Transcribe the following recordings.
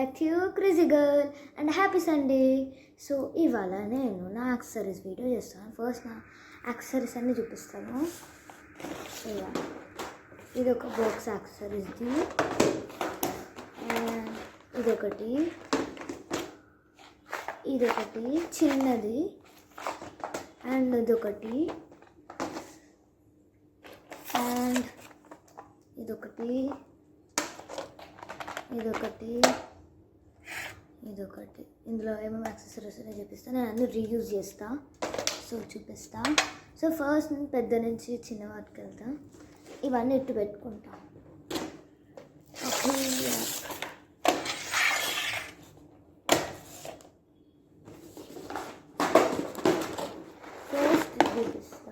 Back to crazy girl and happy Sunday. So ఇవాళ నేను నా యాక్సెసరీస్ వీడియో చేస్తాను. ఫస్ట్ నా యాక్సెసరీస్ అన్నీ చూపిస్తాను. ఇలా ఇది ఒక బాక్స్ యాక్సెసరీస్ది, ఇదొకటి చిన్నది, అండ్ ఇదొకటి, అండ్ ఇదొకటి, ఇందులో ఏమేమి యాక్సెసరీస్ ఉన్నాయో చూపిస్తాను. నేను అన్నీ రీయూజ్ చేస్తా, సో చూపిస్తా. సో ఫస్ట్ నేను పెద్ద నుంచి చిన్న వాటికి వెళ్తా. ఇవన్నీ ఇట్టు పెట్టుకుంటా. ఫస్ట్ చూపిస్తా.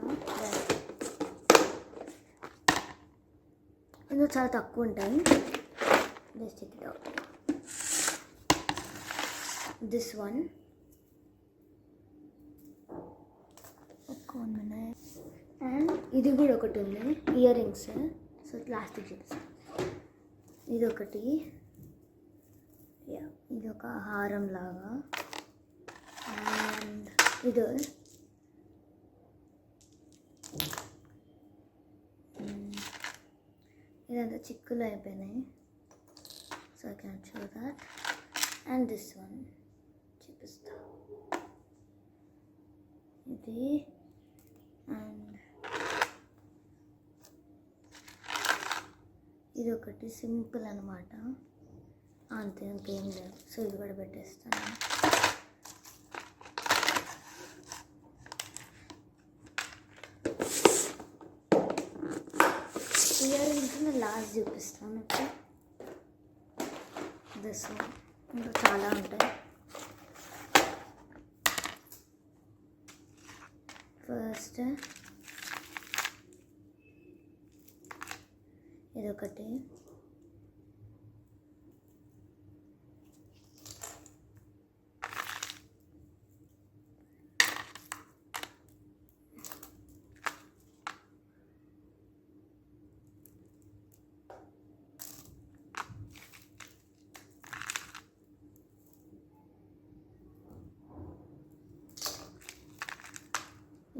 ఇందులో చాలా తక్కువ ఉంటాయి. Let's check it out. This one. One minute. And ఇది కూడా ఒకటి ఉంది, ఇయర్ రింగ్స్. సో ప్లాస్టిక్ చూపిస్తాను. ఇదొకటి, ఇది ఒక హారం లాగా. అండ్ ఇది ఇదంతా చిక్కులు అయిపోయినాయి. So I can show that. And this one చూపిస్తా. ఇది అండ్ ఇది ఒకటి సింపుల్ అనమాట, అంతే, ఇంకేం లేదు. సో ఇది కూడా పెట్టేస్తాను. ఇయర్ రింగ్స్ నేను లాస్ట్ చూపిస్తాను. ఓకే, దిస్ ఇంకా చాలా ఉంటాయి. ఫస్ట్ ఇదొకటి,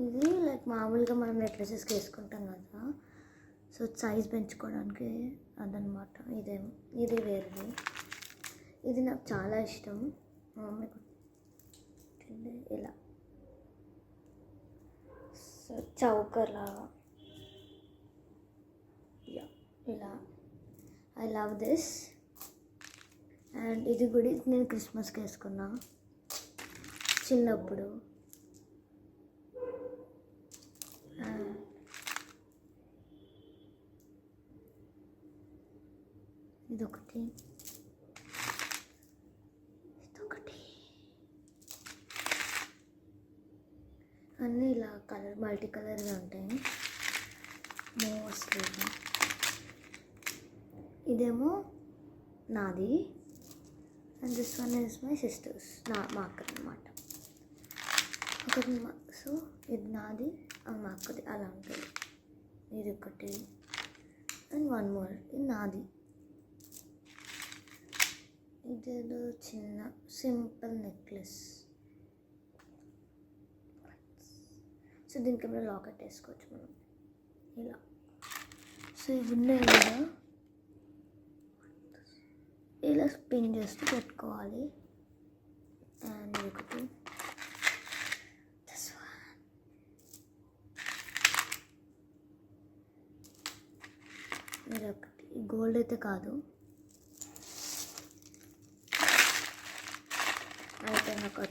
ఇది లైక్ మామూలుగా మనం నెక్లెసెస్కి వేసుకుంటాం కదా, సో సైజ్ పెంచుకోవడానికి అదనమాట. ఇది వేరేది. ఇది నాకు చాలా ఇష్టం. మా మమ్మీకి ఇలా సో చౌకర్ లాగా, ఇలా. I love this. అండ్ ఇది కూడా నేను క్రిస్మస్కి వేసుకున్నా చిన్నప్పుడు. ఇదొకటి, అన్నీ ఇలా మల్టీ కలర్గా ఉంటాయి మోస్ట్లీ. ఇదేమో నాది, and this one is my sisters, మా అక్క అనమాట. ఒకటి సో ఇది నాది, మా అక్కది, అలా ఉంటుంది. ఇది ఒకటి, అండ్ వన్ మోర్, ఇది నాది. ఇదేదో చిన్న సింపుల్ నెక్లెస్. సో దీనికి ఏమైనా లాకెట్ వేసుకోవచ్చు మనం ఇలా. సో ఇవి ఉన్నాయి కదా, ఇలా స్పిన్ చేస్తూ పెట్టుకోవాలి. అండ్ ఒకటి ఇదొకటి, గోల్డ్ అయితే కాదు. అయితే నాకు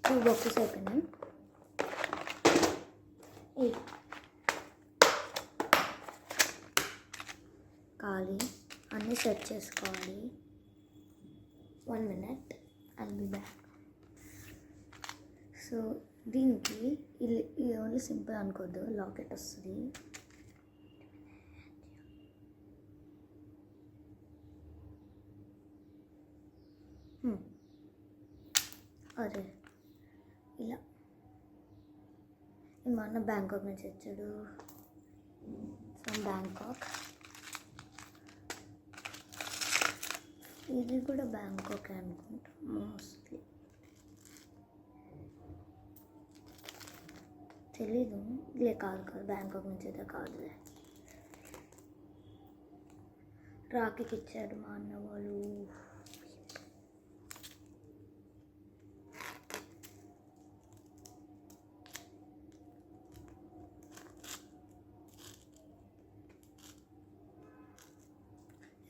టూ బాక్సెస్ అయిపోయినాయి. ఖాళీ అన్నీ సెట్ చేసుకోవాలి. 1 minute, I'll be back. So దీనికి ఇది ఓన్లీ సింపుల్ అనుకోద్దు, లాకెట్ వస్తుంది. అదే ఇలా మా అన్న బ్యాంకాక్ నుంచి వచ్చాడు, ఫ్రమ్ బ్యాంకాక్. ఇది కూడా బ్యాంకాక్ అనుకుంటా మోస్ట్లీ, తెలీదు. కాదు బ్యాంకాక్ నుంచి అయితే కాదులే. రాఖీకి ఇచ్చాడు మా అన్న వాళ్ళు.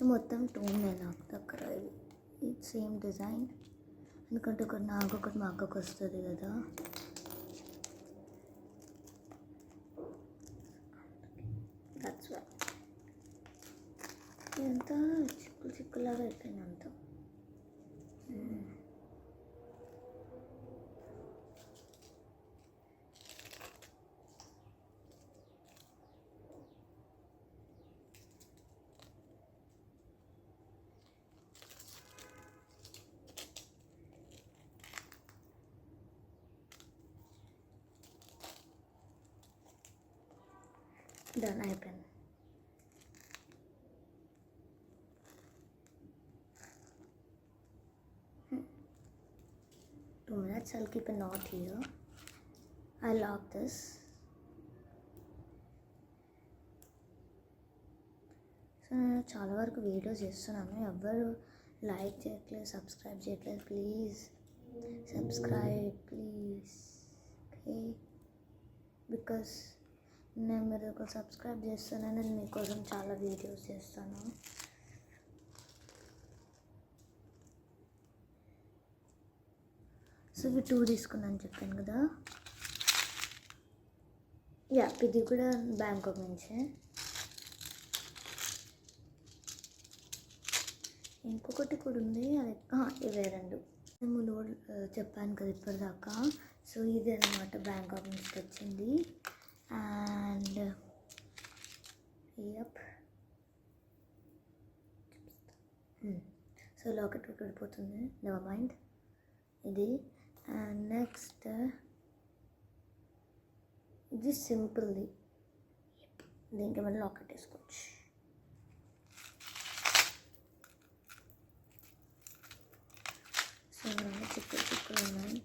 మొత్తం టూనే నాకు దగ్గర. ఇది సేమ్ డిజైన్, ఎందుకంటే ఒకటి నాకు ఒకటి మా అక్కకు వస్తుంది కదా. దట్స్ వై ఎంత చిక్కులాగా అయిపోయింది అంత. డన్ అయిపోయింది. I'll keep a knot here. I'll lock this. So నేను చాలా వరకు వీడియోస్ చేస్తున్నాను, ఎవ్వరు లైక్ చేయట్లేదు, సబ్స్క్రైబ్ చేయట్లేదు. Please subscribe please, okay? Because నేను మీరు ఒక సబ్స్క్రైబ్ చేస్తాను, నేను మీకోసం చాలా వీడియోస్ చేస్తాను. సో ఇవి 2 తీసుకున్నాను చెప్పాను కదా. ఇది కూడా బ్యాంకాక్ నుంచే. ఇంకొకటి కూడా ఉంది, అది ఇవే 2 ముందు చెప్పాను కదా ఇప్పటిదాకా. సో ఇది అన్నమాట బ్యాంకాక్ నుంచి వచ్చింది. అండ్ సో లాకెట్ విడిపోతుంది, నెవర్ మైండ్. ఇది అండ్ నెక్స్ట్ ఇది సింపుల్ది, దీనికి మనం లాకెట్ వేసుకోవచ్చు. సో చిక్కులు ఉన్నాయి,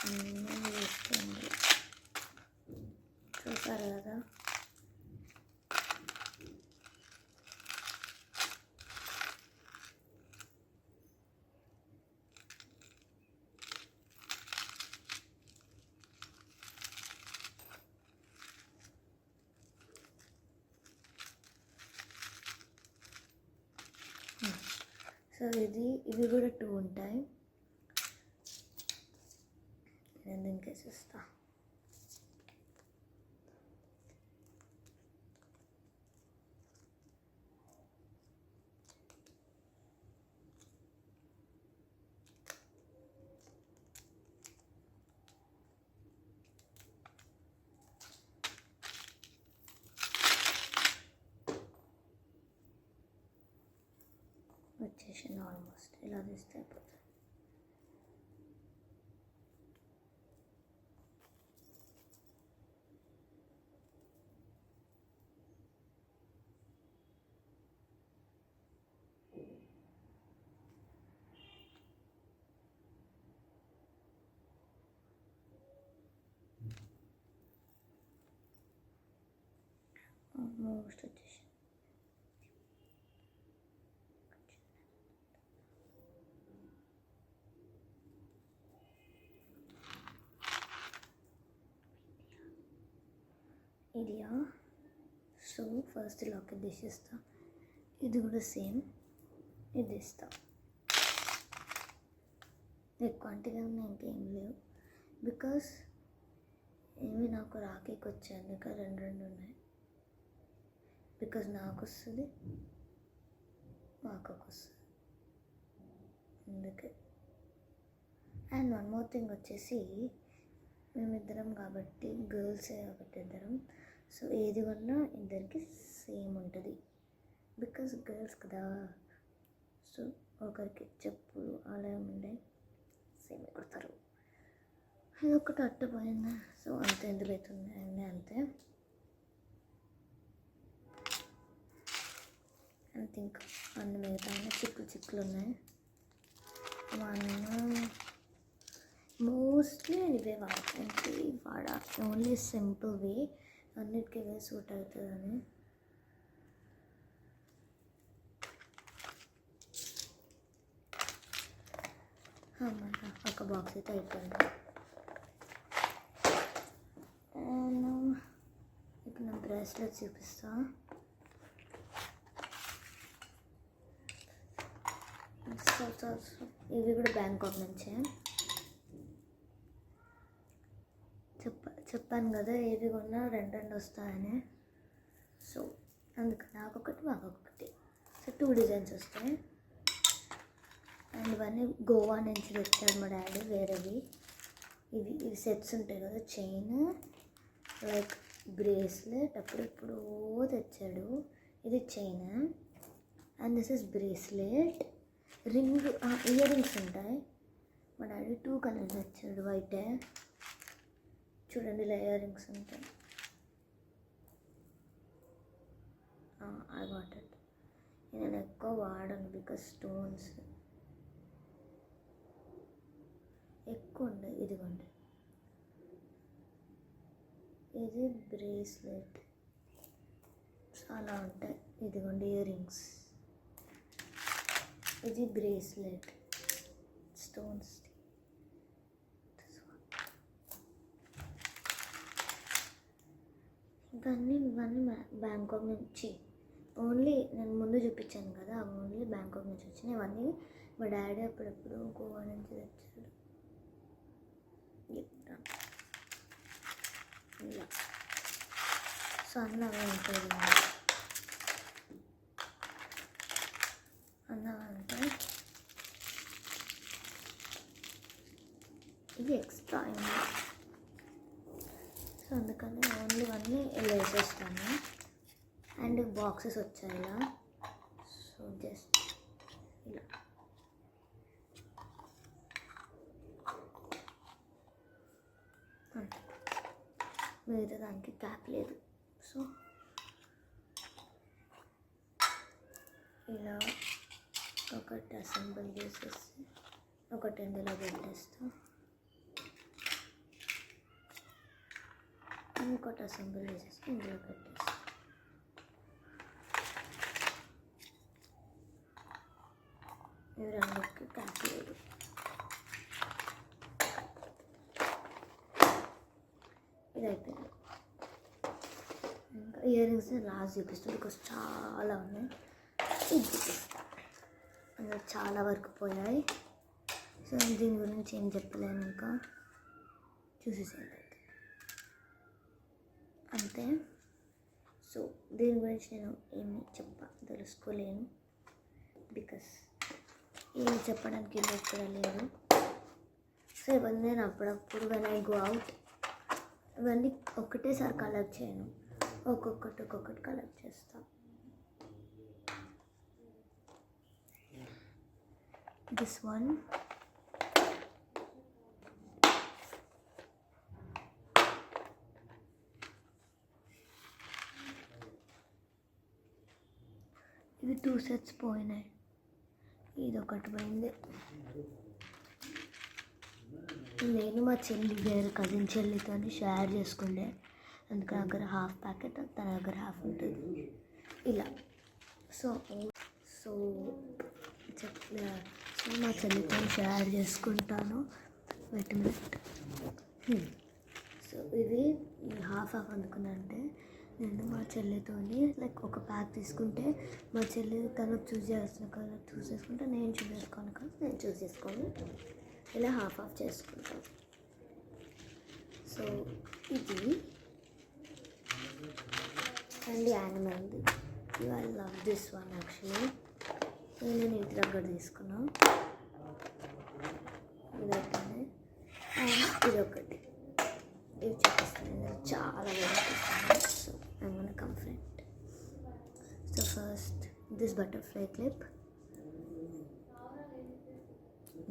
అన్నీ వేసుకోండి. చూసారు కదా. సో ఇవి కూడా 2 ఉంటాయి. నేను దీనికి వేసేస్తా. వచ్చేసింది ఆల్మోస్ట్. ఇలా తీస్తే అయిపోతుంది. ఆల్మోస్ట్ వచ్చేసింది. ఇదియా. సో ఫస్ట్ లాకెట్ తీసేస్తా. ఇది కూడా సేమ్, ఇది ఇస్తా. క్వాంటిటీగా ఉన్నాయి, ఇంకేం లేవు. బికాస్ ఏమి నాకు రాఖీకి వచ్చాయి, అందుకే 2 ఉన్నాయి. బికాస్ నాకు వస్తుంది, మా అక్కకు వస్తుంది, అందుకే. అండ్ 1 మోర్ థింగ్ వచ్చేసి, మేమిద్దరం కాబట్టి గర్ల్సే కాబట్టి ఇద్దరం. సో ఏది కొన్నా ఇద్దరికి సేమ్ ఉంటుంది, బికాస్ గర్ల్స్ కదా. సో ఒకరికి చెప్పులు అలా ఉండే సేమ్ కొడతారు. ఇది ఒకటి అట్టపోయిందా. సో అంతే, ఎందుకు అవుతుంది అంతే. అండ్ థింక్ అన్ని మిగతా చిక్కులు ఉన్నాయి. మోస్ట్లీ ఇవే వాడా ఓన్లీ సింపుల్ వే అన్నిటికీ ఇవే సూట్ అవుతుందని. అన్నమాట ఒక బాక్స్ అయితే అయిపోయింది. ఇప్పుడు నా బ్రేస్లెట్ చూపిస్తా. ఇవి కూడా బ్యాంకాక్ నుంచే. చెప్పాను కదా ఏవి కొన్నా రెండు వస్తాయని. సో అందుకని నాకొకటి మాకొకటి. సో 2 డిజైన్స్ వస్తాయి. అండ్ ఇవన్నీ గోవా నుంచి తెచ్చాడు మా డాడీ వేరేవి. ఇవి సెట్స్ ఉంటాయి కదా, చైన్ లైక్ బ్రేస్లెట్ అప్పుడెప్పుడో తెచ్చాడు. ఇది chain and this is bracelet. Ring ear rings ఉంటాయి. మా డాడీ 2 కలర్స్ తెచ్చాడు, వైటే. చూడండి ఇలా ఇయర్ రింగ్స్ ఉంటాయి. I what it. నేను ఎక్కువ వాడను బికాస్ స్టోన్స్ ఎక్కువ ఉండదు. ఇదిగోండి, ఇది బ్రేస్లెట్ చాలా ఉంటాయి. ఇదిగోండి ఇయర్ రింగ్స్, ఇది బ్రేస్లెట్ స్టోన్స్. ఇవన్నీ బ్యాంకాక్ నుంచి ఓన్లీ నేను ముందు చూపించాను కదా, ఓన్లీ బ్యాంకాక్ నుంచి వచ్చినాయి. ఇవన్నీ మా డాడీ అప్పుడప్పుడు గోవా నుంచి తెచ్చాడు. ఇలా సో అన్నగా ఉంటుంది. అన్నగా అంటే ఇది ఎక్స్ట్రా అయింది. సో అందుకని ఓన్లీ ఇవన్నీ ఇలా వేసేస్తాను. అండ్ బాక్సెస్ వచ్చాయి ఇలా. సో జస్ట్ ఇలా అంతే, మిగతా దానికి క్యాప్ లేదు. సో ఇలా ఒకటి అసెంబుల్ చేసేసి ఒకటి ఇందులో పెట్టేస్తా, ఇంకోటి అసెంబుల్ చేసేసి ఇందులో పెట్టేస్తా. ఇవి రెండుకి క్యాప్ లేదు. ఇది అయిపోయింది. ఇంకా ఇయర్ రింగ్స్ లాస్ట్ చూపిస్తాను బికాస్ చాలా ఉన్నాయి. ఇది చూపిస్తాను, అందులో చాలా వరకు పోయాయి. సో దీని గురించి ఏం చెప్పలేను, ఇంకా చూసేసేది అంతే. సో దీని గురించి నేను ఏమి తెలుసుకోలేను బికాస్ ఏమి చెప్పడానికి ఎక్కడ లేదు. సో ఇవన్నీ నేను అప్పుడప్పుడు వెన్ ఐ గో అవుట్ ఇవన్నీ ఒకటేసారి కలెక్ట్ చేయను, ఒక్కొక్కటి కలెక్ట్ చేస్తాను. దిస్ వన్ ఇవి 2 సెట్స్ పోయినాయి. ఇది ఒకటి పోయింది. నేను మా వేరే కజిన్ చెల్లితో షేర్ చేసుకుండే, అందుకని దగ్గర హాఫ్ ప్యాకెట్, తన దగ్గర హాఫ్ ఉంటుంది ఇలా. సో మా చెల్లితో షేర్ చేసుకుంటాను. వెయిట్. సో ఇది హాఫ్ అందుకున్నంటే నేను మా చెల్లితో లైక్ ఒక ప్యాక్ తీసుకుంటే మా చెల్లి తను చూస్ చేసిన కలర్ చూస్ చేసుకుంటే నేను చూస్ చేసుకోను కదా, నేను చూస్ చేసుకొని ఇలా హాఫ్ చేసుకుంటాను. సో ఇది అండ్ యానిమల్ది. I love this one actually. నేను ఇంటి దగ్గర తీసుకున్నాను. ఇదైతే అండ్ ఇది ఒకటి, ఇది చూపిస్తాను. చాలా బాగుంటుంది. So I'm gonna come front. So first this butterfly clip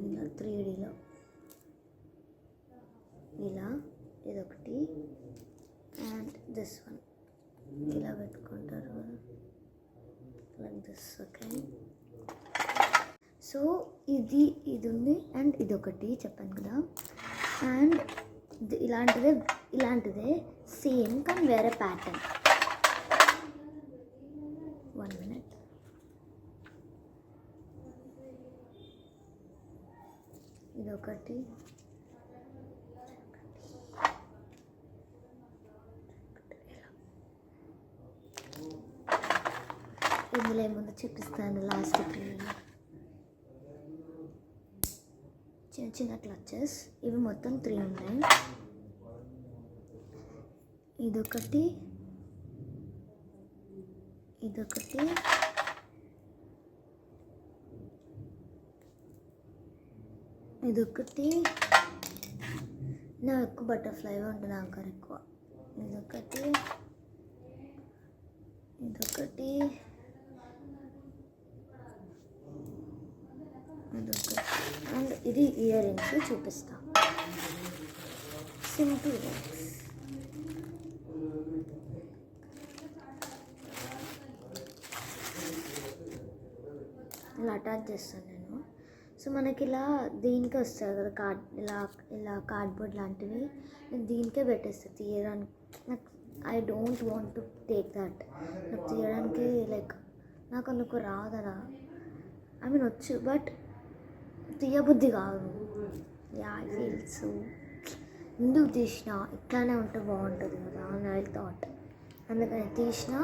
ఇలా 3Dలో ఇలా ఇదొకటి. అండ్ దిస్ వన్ ఇలా పెట్టుకుంటారు ఇలా దిస్. ఓకే, సో ఇది ఉంది అండ్ ఇదొకటి చెప్పాను కదా. అండ్ ఇలాంటిదే సేమ్ కానీ వేరే ప్యాటర్న్. 1 minute. ఇదొకటి, ఇందులో ఏముందో చూపిస్తాను లాస్ట్కి. చిన్న చిన్న క్లచెస్, ఇవి మొత్తం 3 ఉన్నాయి. ఇదొకటి, నా ఎక్కువ బటర్ఫ్లైగా ఉంటుంది, ఆంకర్ ఎక్కువ. ఇదొకటి అండ్ ఇది ఇయర్ రింగ్స్ చూపిస్తా. Simple rings. ఇలా అటాచ్ చేస్తాను నేను. సో మనకి ఇలా దీనికే వస్తుంది కదా ఇలా కార్డ్బోర్డ్ లాంటివి, నేను దీనికే పెట్టేస్తాను తీయడానికి. నాకు I don't want to take that. నాకు తీయడానికి నాకు అందుకు రాదరా. ఐ మీన్ వచ్చు, బట్ తీయబుద్ధి కాదు. ఐ ఫీల్ సో ఎందుకు తీసినా ఇట్లానే ఉంటే బాగుంటుంది కదా అని ఐ థాట్. అందుకని తీసిన.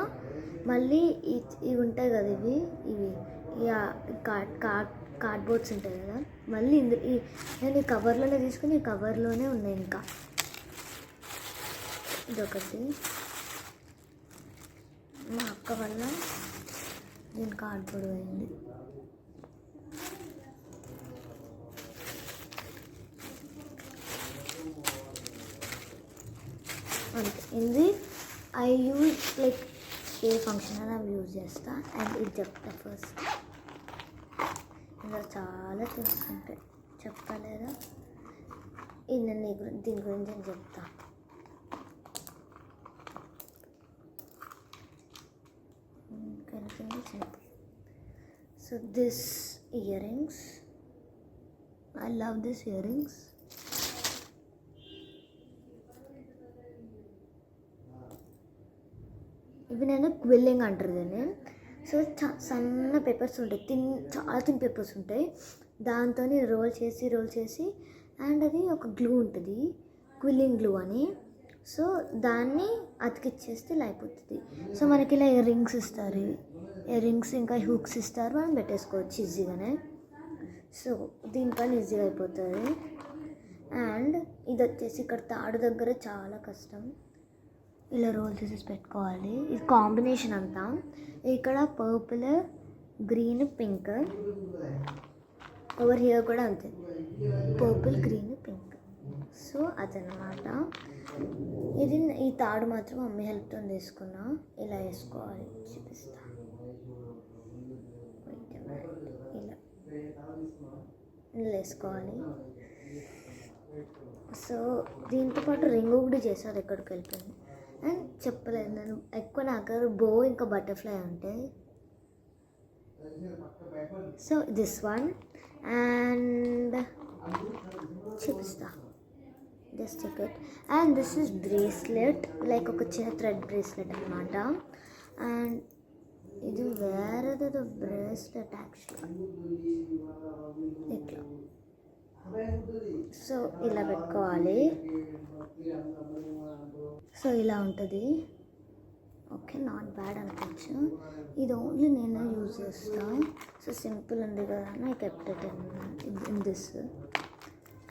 మళ్ళీ ఇవి ఉంటాయి కదా, ఇవి కార్డ్బోర్డ్స్ ఉంటాయి కదా, మళ్ళీ నేను ఈ కవర్లోనే తీసుకుని ఈ కవర్లోనే ఉన్నాయి. ఇంకా ఇదొకటి మా అక్క వల్ల నేను కార్డ్బోర్డ్ పోయింది. అంతే. ఇది ఐ యూజ్ ఏ ఫంక్షన్ అని అవి యూజ్ చేస్తా. అండ్ ఇది చెప్తా ఫస్ట్. ఇందులో చాలా థింగ్స్ ఉంటాయి, చెప్పలేదా? ఇది దీని గురించి నేను చెప్తా. So this earrings, I love these earrings. ఇవి నేను క్విల్లింగ్ అంటారు దీన్ని. సో సన్న పేపర్స్ ఉంటాయి, చాలా థిన్ పేపర్స్ ఉంటాయి. దాంతో రోల్ చేసి అండ్ అది ఒక గ్లూ ఉంటుంది, క్విల్లింగ్ గ్లూ అని. సో దాన్ని అతికిచ్చేస్తే ఇలా అయిపోతుంది. సో మనకి ఇలా ఇయర్ రింగ్స్ ఇస్తారు, ఇయర్ రింగ్స్ ఇంకా హుక్స్ ఇస్తారు, మనం పెట్టేసుకోవచ్చు ఈజీగానే. సో దీనిపైన ఈజీగా అయిపోతుంది. అండ్ ఇది వచ్చేసి ఇక్కడ తాడు దగ్గర చాలా కష్టం. ఇలా రోల్ చేసేసి పెట్టుకోవాలి. ఇది కాంబినేషన్ అంతా. ఇక్కడ purple, green, pink. Over here కూడా అంతే, పర్పుల్, గ్రీన్, పింక్. సో అదనమాట. ఈ తాడు మాత్రం మమ్మీ హెల్ప్తో తీసుకున్నా. ఇలా వేసుకోవాలి, చూపిస్తా. ఇలా వేసుకోవాలి. సో దీంతో పాటు రింగ్ కూడా చేశారు, ఎక్కడికి వెళ్ళిపోయింది. అండ్ చెప్పలేదు నేను ఎక్కువ, నాకు బో ఇంకా బటర్ఫ్లై ఉంటాయి. సో దిస్ వన్ అండ్ చూపిస్తా, just check it. And this is bracelet, ఒక చిన్న థ్రెడ్ బ్రేస్లెట్ అనమాట. అండ్ ఇది వేరేదేదో బ్రేస్లెట్ యాక్చువల్గా, ఇట్లా. సో ఇలా పెట్టుకోవాలి. సో ఇలా ఉంటుంది. ఓకే, నాట్ బ్యాడ్ అనుకోవచ్చు. ఇది ఓన్లీ నేను యూజ్ చేస్తాను. సో సింపుల్ ఉంది కదా అని I kept it in this.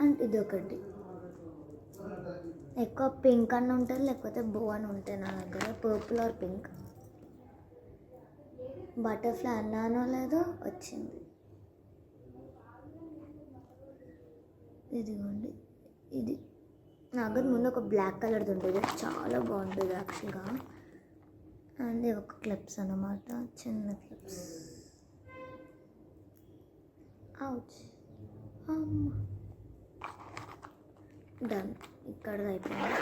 And ఇది ఒకటి ఎక్కువ పింక్ అని ఉంటుంది, లేకపోతే బో అని ఉంటాయి నా దగ్గర. Purple are pink. బటర్ఫ్లై అన్నానో లేదో వచ్చింది. ఇదిగోండి, ఇది నా దగ్గర ముందు ఒక బ్లాక్ కలర్ది ఉంటుంది, చాలా బాగుంటుంది యాక్చువల్గా. అండ్ ఒక క్లిప్స్ అన్నమాట, చిన్న క్లిప్స్. Ouch, done. ఇక్కడ అయిపోయింది.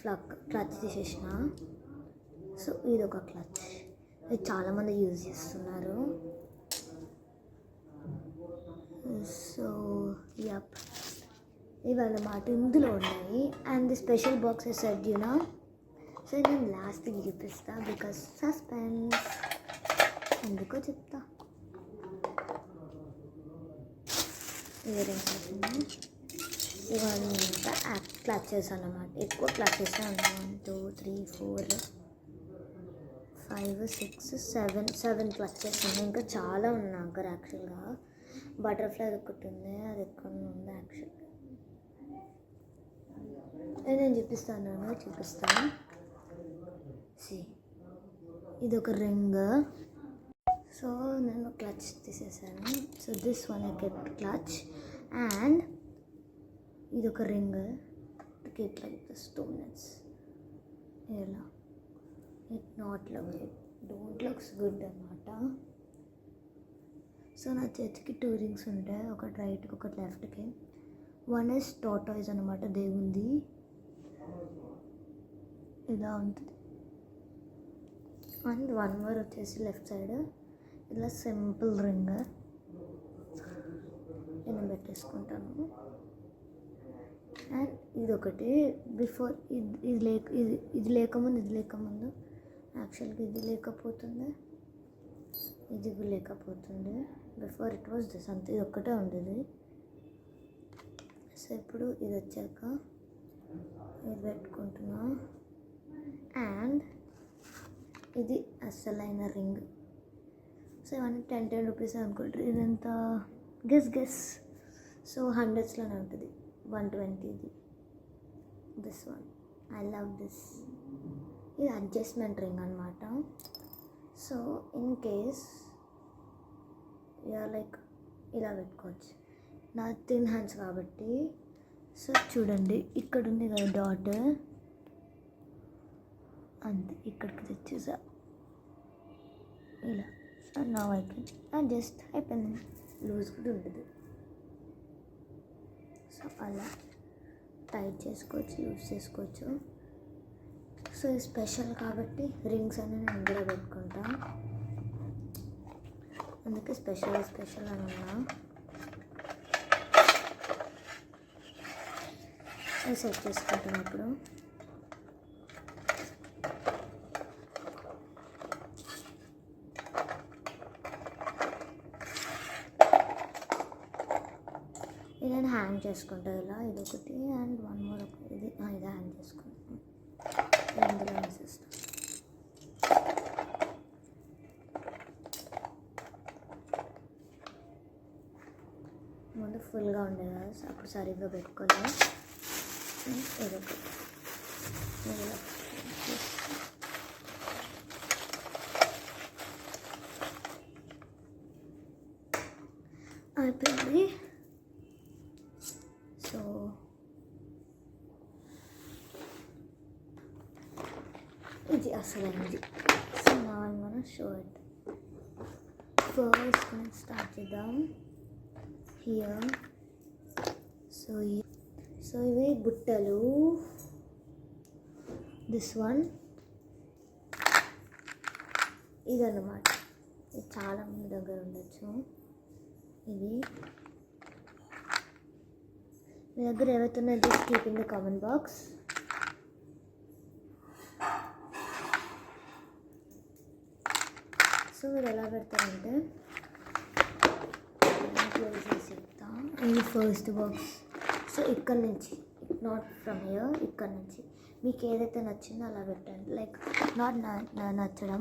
సో క్లచ్ తీసేసిన. సో ఇది ఒక క్లచ్, ఇది చాలామంది యూజ్ చేస్తున్నారు. సో యప్, ఇవన్నమాట ఇందులో ఉన్నాయి. And the special boxes set యూనా. సో నేను లాస్ట్కి చూపిస్తా బికాస్ సస్పెన్స్, ఎందుకో చెప్తా. ఇయరింగ్స్ ఇవంతా క్లచెస్ అన్నమాట. ఎక్కువ క్లచెస్ ఉన్నాయి. 1 2 3 4 5 6 7 క్లచెస్ ఉన్నాయి. ఇంకా చాలా ఉన్నాయి దగ్గర యాక్చువల్గా. బటర్ఫ్లై ఒకటి ఉంది, అది ఎక్కడ ఉంది యాక్చువల్గా. నేను చూపిస్తాను. ఇది ఒక రింగ్. సో నేను క్లచ్ తీసేసాను. So this one I kept clutch. And ఇది ఒక ring to keep like this 2 minutes. ఇలా it not don't looks good అన్నమాట. సో నా చేతికి 2 రింగ్స్ ఉంటాయి, ఒకటి రైట్కి ఒకటి లెఫ్ట్కి. 1 is టార్టాయిస్ అనమాట, దేవుంది. ఇలా ఉంటుంది. అండ్ 1 more వచ్చేసి లెఫ్ట్ సైడ్ ఇలా సింపుల్ రింగ్ నేను పెట్టేసుకుంటాను. అండ్ ఇదొకటి బిఫోర్ ఇది లేకముందు యాక్చువల్గా ఇది లేకపోతుండే, ఇది లేకపోతుండే. బిఫోర్ ఇట్ వాజ్ దిస్, అంతే. ఇది ఒక్కటే ఉండేది. సో ఇప్పుడు ఇది వచ్చాక ఇది పెట్టుకుంటున్నా. అండ్ ఇది అసలైన రింగ్. సో ఇవన్నీ 10 రూపీస్ అనుకుంటారు. ఇదంతా గెస్. సో 100sలోనే ఉంటుంది. 120 ఇది. This one I love this. ఇది అడ్జస్ట్మెంట్ రింగ్ అనమాట. సో ఇన్ కేస్ లైక్ ఇలా పెట్టుకోవచ్చు. నా థిన్ హ్యాండ్స్ కాబట్టి. సో చూడండి, ఇక్కడ ఉంది కదా డాట్, అంతే ఇక్కడికి తెచ్చేసా ఇలా. నా అయిపోయింది, జస్ట్ అయిపోయింది. లూజ్ కూడా ఉంటుంది. సో అలా టైట్ చేసుకోవచ్చు, యూజ్ చేసుకోవచ్చు. సో ఇది స్పెషల్ కాబట్టి రింగ్స్ అన్నీ నేను ఇందులో పెట్టుకుంటా. అందుకే స్పెషల్ అని ఉన్నా. సెట్ చేసుకుంటున్నప్పుడు ఇది నేను హ్యాంగ్ చేసుకుంటాను ఇలా. ఇదొకటి అండ్ 1 more ఇది హ్యాంగ్ చేసుకుంటాను. ఇందులో వేసేస్తాను. ముందు ఫుల్గా ఉండే కదా, అప్పుడు సరిగ్గా పెట్టుకోలేదు. ఇదొకటి అయిపోయింది. సో ఇది అసలైనది. సో నా మనం షో ఇట్. ఫస్ట్ మనం స్టార్ట్ చేద్దాం. హియర్ సో ఇవి బుట్టలు. దిస్ వన్ ఇదన్నమాట. ఇది చాలా మంది దగ్గర ఉండొచ్చు. ఇది మీ దగ్గర ఏవైతున్నాయో just keep in the comment box. So మీరు ఎలా పెడతారంటే క్లోజ్ చేసి చెప్తా. ఇది ఫస్ట్ బాక్స్. సో ఇక్కడ నుంచి, నాట్ ఫ్రమ్ హియర్, ఇక్కడ నుంచి మీకు ఏదైతే నచ్చిందో అలా పెట్టండి. లైక్ నాట్ నచ్చడం